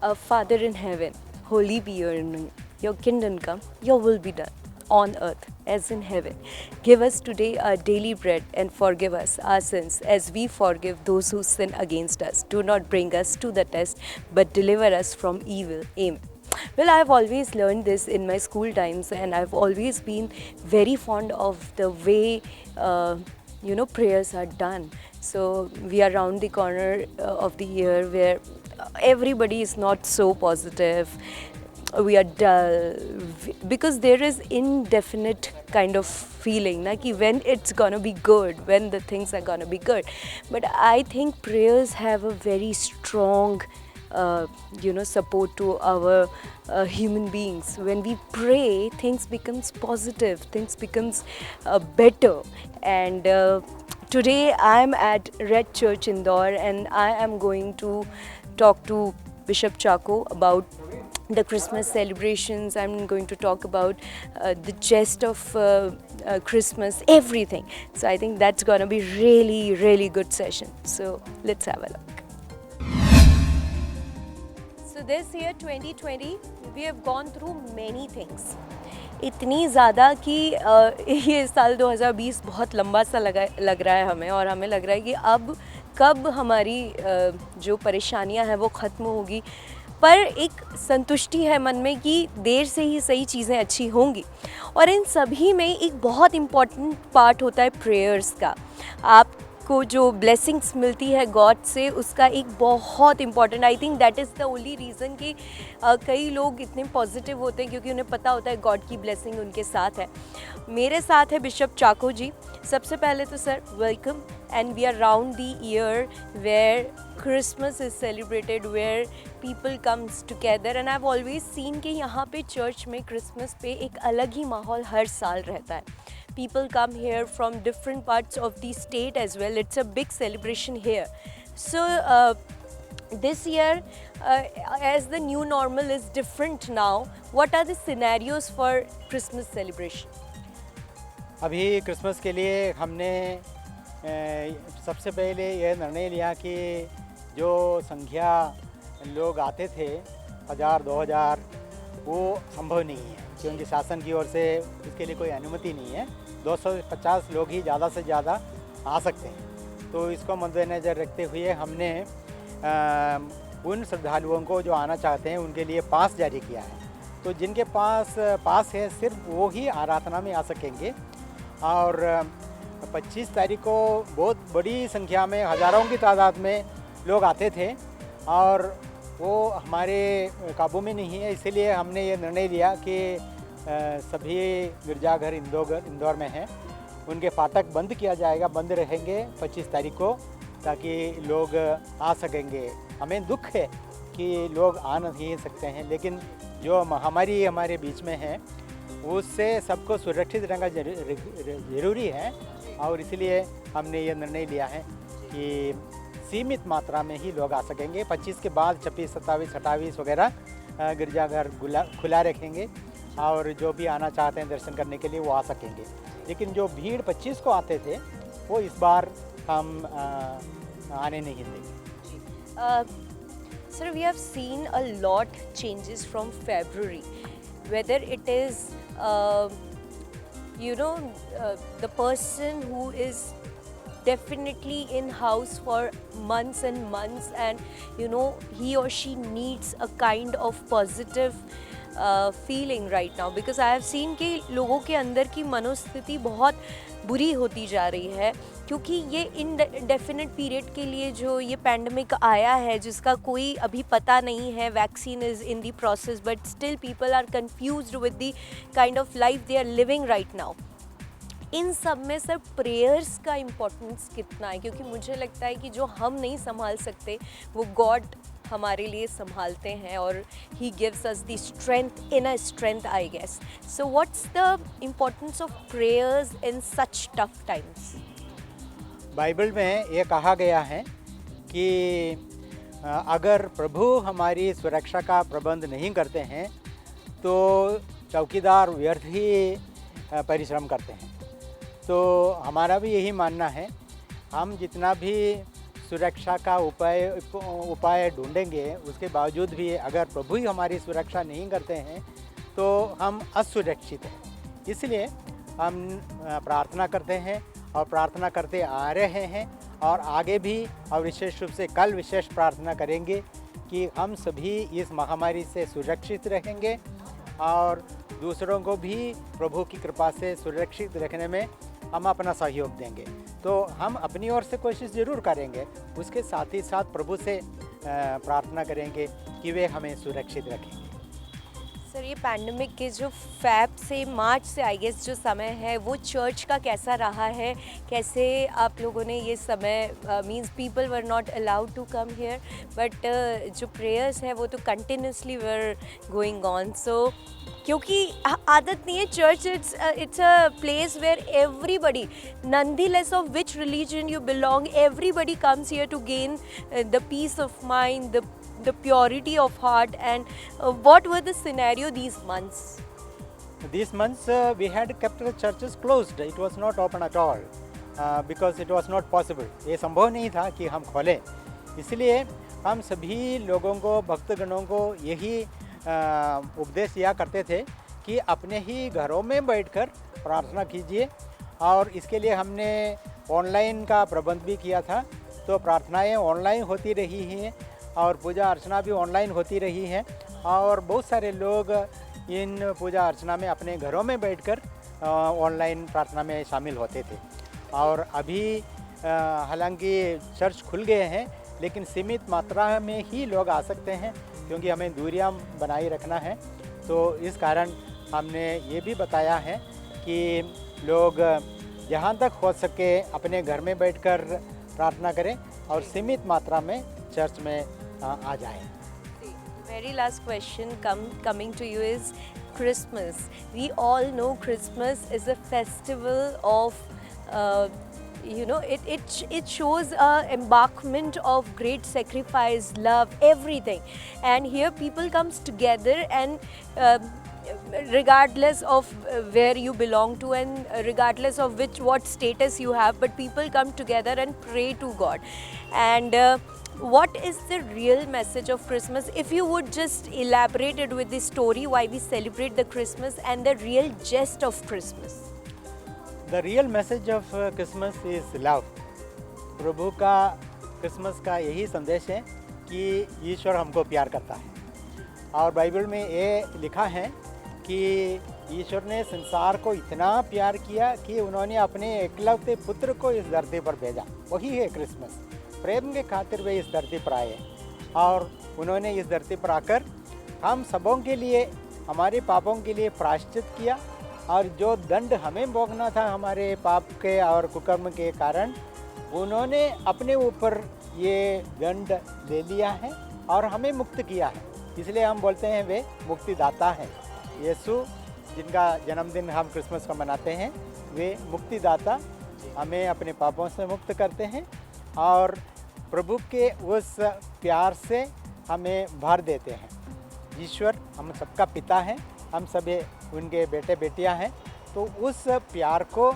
Our Father in heaven, holy be your name. Your kingdom come, your will be done on earth as in heaven. Give us today our daily bread and forgive us our sins as we forgive those who sin against us. Do not bring us to the test, but deliver us from evil. Amen. Well, I've always learned this in my school times, and I've always been very fond of the way prayers are done. So we are around the corner of the year where everybody is not so positive. We are dull because there is indefinite kind of feeling na ki when it's gonna be good, when the things are gonna be good. But I think prayers have a very strong support to our human beings. When we pray, things becomes positive, things becomes better. And today I'm at Red Church Indore, and I am going to talk to Bishop Chako about the Christmas celebrations. I'm going to talk about the gist of Christmas, everything. So I think that's going to be really, really good session. So let's have a look. So this year 2020, we have gone through many things. इतनी ज़्यादा कि ये साल 2020 बहुत लंबा सा लग रहा है हमें, और हमें लग रहा है कि अब कब हमारी जो परेशानियां हैं वो ख़त्म होगी। पर एक संतुष्टि है मन में कि देर से ही सही चीज़ें अच्छी होंगी। और इन सभी में एक बहुत इम्पॉर्टेंट पार्ट होता है प्रेयर्स का। आपको जो ब्लेसिंग्स मिलती है गॉड से, उसका एक बहुत important, I think that is the only reason कि कई लोग इतने पॉजिटिव होते हैं क्योंकि उन्हें पता होता है गॉड की ब्लेसिंग उनके साथ है। मेरे साथ है बिशप चाको जी। सबसे पहले तो sir welcome, and we are around the year where Christmas is celebrated, where people comes together, and I've always seen कि यहाँ पे चर्च में क्रिसमस पे एक अलग ही माहौल हर साल रहता है। People come here from different parts of the state as well. It's a big celebration here. So this year, as the new normal is different now, what are the scenarios for Christmas celebration? अभी Christmas के लिए हमने सबसे पहले यह निर्णय लिया कि जो संख्या लोग आते थे 1000-2000, वो संभव नहीं है क्योंकि शासन की ओर से इसके लिए कोई अनुमति नहीं है। 250 लोग ही ज़्यादा से ज़्यादा आ सकते हैं। तो इसको मद्देनज़र रखते हुए हमने उन श्रद्धालुओं को जो आना चाहते हैं उनके लिए पास जारी किया है। तो जिनके पास है सिर्फ वो ही आराधना में आ सकेंगे। और 25 तारीख को बहुत बड़ी संख्या में, हज़ारों की तादाद में लोग आते थे और वो हमारे काबू में नहीं है। इसीलिए हमने ये निर्णय लिया कि सभी गिरजाघर इंदौर में हैं, उनके फाटक बंद किया जाएगा, बंद रहेंगे 25 तारीख को, ताकि लोग आ सकेंगे। हमें दुख है कि लोग आ नहीं सकते हैं, लेकिन जो महामारी हमारे बीच में है उससे सबको सुरक्षित रहना ज़रूरी है। और इसलिए हमने ये निर्णय लिया है कि सीमित मात्रा में ही लोग आ सकेंगे। 25 के बाद 26, 27, 28 वगैरह गिरजाघर खुला रखेंगे और जो भी आना चाहते हैं दर्शन करने के लिए वो आ सकेंगे। लेकिन जो भीड़ 25 को आते थे वो इस बार हम आने नहीं देंगे। Sir, we have seen a lot changes from February, whether it is the person who is definitely in house for months and months, and he or she needs a kind of positive feeling right now, because I have seen कि लोगों के अंदर की मनोस्थिति बहुत बुरी होती जा रही है, क्योंकि ये इनडेफिनेट पीरियड के लिए जो ये पैंडमिक आया है जिसका कोई अभी पता नहीं है। Vaccine is in the process, but still people are confused with the kind of life they are living right now. इन सब में सर प्रेयर्स का इम्पोर्टेंस कितना है? क्योंकि मुझे लगता है कि जो हम नहीं संभाल सकते वो गॉड हमारे लिए संभालते हैं, और he gives us the strength, inner strength I guess. So what's the importance of prayers in such tough times? Bible में ये कहा गया है कि अगर प्रभु हमारी सुरक्षा का प्रबंध नहीं करते हैं तो चौकीदार व्यर्थ ही परिश्रम करते हैं। तो हमारा भी यही मानना है, हम जितना भी सुरक्षा का उपाय ढूंढेंगे, उसके बावजूद भी अगर प्रभु ही हमारी सुरक्षा नहीं करते हैं तो हम असुरक्षित हैं। इसलिए हम प्रार्थना करते हैं और प्रार्थना करते आ रहे हैं और आगे भी, और विशेष रूप से कल विशेष प्रार्थना करेंगे कि हम सभी इस महामारी से सुरक्षित रहेंगे और दूसरों को भी प्रभु की कृपा से सुरक्षित रखने में हम अपना सहयोग देंगे। तो हम अपनी ओर से कोशिश ज़रूर करेंगे, उसके साथ ही साथ प्रभु से प्रार्थना करेंगे कि वे हमें सुरक्षित रखेंगे। सर, ये पैंडमिक के जो फ़ैब से मार्च से आई गेस जो समय है वो चर्च का कैसा रहा है? कैसे आप लोगों ने ये समय means people were not allowed to come here but जो प्रेयर्स है वो तो continuously were going on. So क्योंकि आदत नहीं है, church it's a place where everybody nonetheless of which religion you belong, everybody comes here to gain the peace of mind, the purity of heart. And what were the scenario these months? These months we had kept the churches closed. It was not open at all because it was not possible. ये संभव नहीं था कि हम खोलें। इसलिए हम सभी लोगों को, भक्तगणों को यही उपदेश दिया करते थे कि अपने ही घरों में बैठकर प्रार्थना कीजिए, और इसके लिए हमने ऑनलाइन का प्रबंध भी किया था। तो प्रार्थनाएं ऑनलाइन होती रही हैं और पूजा अर्चना भी ऑनलाइन होती रही है, और बहुत सारे लोग इन पूजा अर्चना में अपने घरों में बैठकर ऑनलाइन प्रार्थना में शामिल होते थे। और अभी हालांकि चर्च खुल गए हैं, लेकिन सीमित मात्रा में ही लोग आ सकते हैं क्योंकि हमें दूरियां बनाए रखना है। तो इस कारण हमने ये भी बताया है कि लोग जहाँ तक हो सके अपने घर में बैठकर प्रार्थना करें और सीमित मात्रा में चर्च में आ जाए। Very last question coming to you is Christmas. We all know Christmas is a festival of it shows a embarkment of great sacrifice, love, everything, and here people comes together and regardless of where you belong to and regardless of what status you have, but people come together and pray to God. And what is the real message of Christmas? If you would just elaborate it with the story why we celebrate the Christmas and the real gist of Christmas. The real message of Christmas is love. प्रभु का Christmas का यही संदेश है कि ईश्वर हमको प्यार करता है, और बाइबल में ये लिखा है कि ईश्वर ने संसार को इतना प्यार किया कि उन्होंने अपने एकलौते पुत्र को इस धरती पर भेजा। वही है क्रिसमस। प्रेम के खातिर वे इस धरती पर आए और उन्होंने इस धरती पर आकर हम सबों के लिए, हमारे पापों के लिए प्रायश्चित किया, और जो दंड हमें भोगना था हमारे पाप के और कुकर्म के कारण, उन्होंने अपने ऊपर ये दंड ले लिया है और हमें मुक्त किया है। इसलिए हम बोलते हैं वे मुक्तिदाता हैं। यीशु जिनका जन्मदिन हम क्रिसमस का मनाते हैं, वे मुक्तिदाता हमें अपने पापों से मुक्त करते हैं और प्रभु के उस प्यार से हमें भर देते हैं। ईश्वर हम सबका पिता है, हम सभी उनके बेटे बेटियां हैं, तो उस प्यार को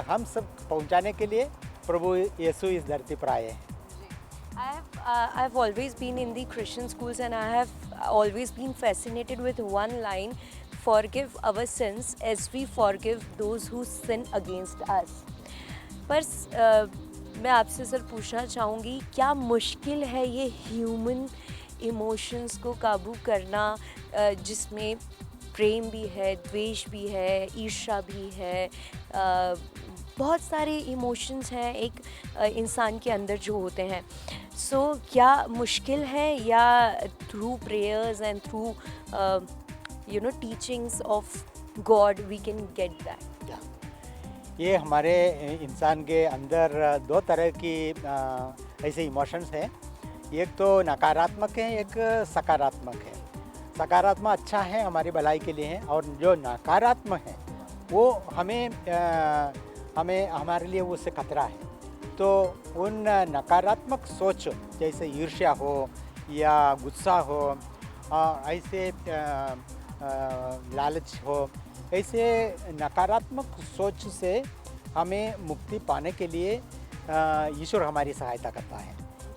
हम सब पहुंचाने के लिए प्रभु यीशु इस धरती पर आए हैं। I've always been in the Christian schools and I have always been fascinated with one line, forgive our sins as we forgive those who sin against us. पर मैं आपसे सर पूछना चाहूँगी, क्या मुश्किल है ये ह्यूमन इमोशंस को काबू करना, जिसमें प्रेम भी है, द्वेष भी है, ईर्ष्या भी है, बहुत सारे इमोशंस हैं एक इंसान के अंदर जो होते हैं। सो क्या मुश्किल है या through prayers and through teachings of God we can get that? ये हमारे इंसान के अंदर दो तरह की ऐसे इमोशंस हैं। एक तो नकारात्मक है, एक सकारात्मक है। सकारात्मक अच्छा है, हमारी भलाई के लिए है, और जो नकारात्मक है वो हमारे लिए उससे खतरा है। तो उन नकारात्मक सोच जैसे ईर्ष्या हो या गुस्सा हो, ऐसे लालच हो, ऐसे नकारात्मक सोच से हमें मुक्ति पाने के लिए ईश्वर हमारी सहायता करता है।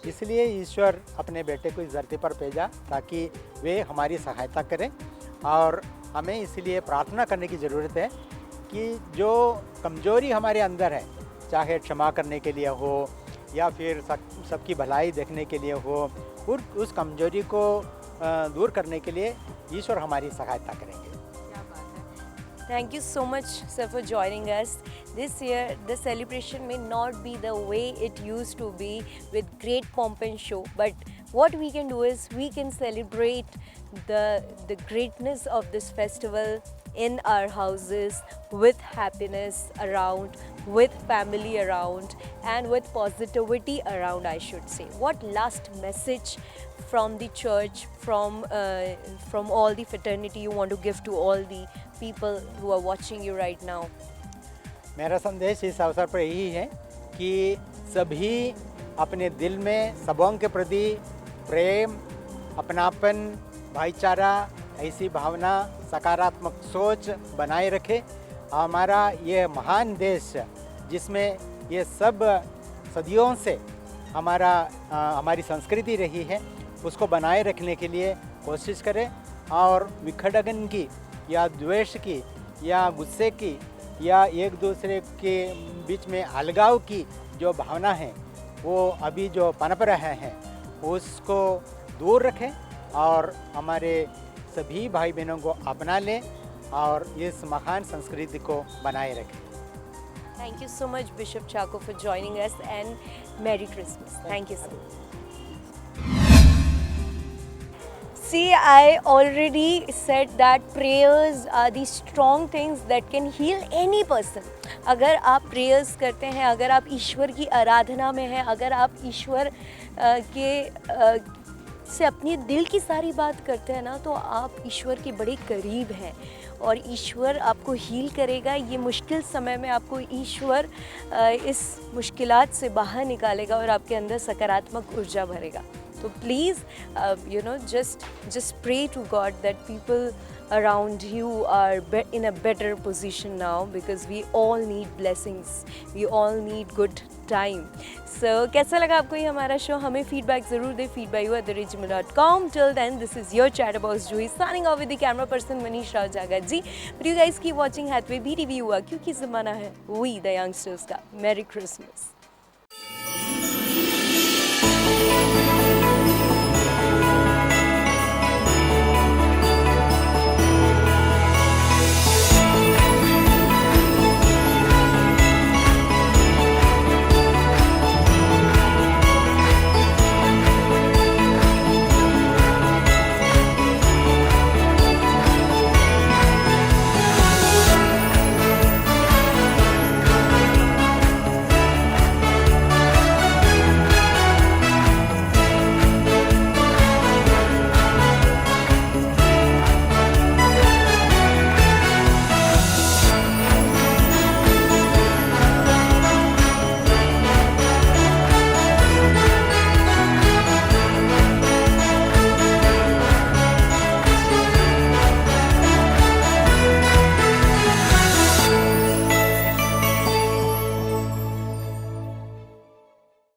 इसलिए ईश्वर अपने बेटे को इस धरती पर भेजा ताकि वे हमारी सहायता करें, और हमें इसलिए प्रार्थना करने की ज़रूरत है कि जो कमज़ोरी हमारे अंदर है, चाहे क्षमा करने के लिए हो या फिर सबकी भलाई देखने के लिए हो, और उस कमज़ोरी को दूर करने के लिए ईश्वर हमारी सहायता करेंगे। Thank you so much, sir, for joining us. This year, the celebration may not be the way it used to be with great pomp and show, but what we can do is we can celebrate the greatness of this festival in our houses with happiness around, with family around, and with positivity around, I should say. What last message from the church, from all the fraternity you want to give to all the people who are watching you right now? मेरा संदेश इस अवसर पर यही है कि सभी अपने दिल में सबों के प्रति प्रेम, अपनापन, भाईचारा, ऐसी भावना, सकारात्मक सोच बनाए रखें। हमारा ये महान देश जिसमें ये सब सदियों से हमारी संस्कृति रही है, उसको बनाए रखने के लिए कोशिश करें, और विखंडन की या द्वेष की या गुस्से की या एक दूसरे के बीच में अलगाव की जो भावना है वो अभी जो पनप रहे हैं उसको दूर रखें, और हमारे सभी भाई बहनों को अपना लें और इस महान संस्कृति को बनाए रखें। Thank you so much, Bishop Chako, for joining us, and Merry Christmas. Thank you so much. See, I already said that prayers are the strong things that can heal any person. अगर आप prayers करते हैं, अगर आप ईश्वर की आराधना में हैं, अगर आप ईश्वर से अपनी दिल की सारी बात करते हैं ना, तो आप ईश्वर के बड़े करीब हैं और ईश्वर आपको हील करेगा। ये मुश्किल समय में आपको ईश्वर इस मुश्किलात से बाहर निकालेगा और आपके अंदर सकारात्मक ऊर्जा भरेगा। तो please just pray to God that people around you are in a better position now, because we all need blessings, we all need good time. So कैसा लगा आपको ये हमारा शो? हमें फीडबैक ज़रूर दें, feedbackyou@theregime.com. Till then, this is your chatterbox Juhi signing off with the camera person Manish Rao Jagat ji. But you guys keep watching Hathway BTV हुआ, क्योंकि ज़माना है we the youngsters का। Merry Christmas.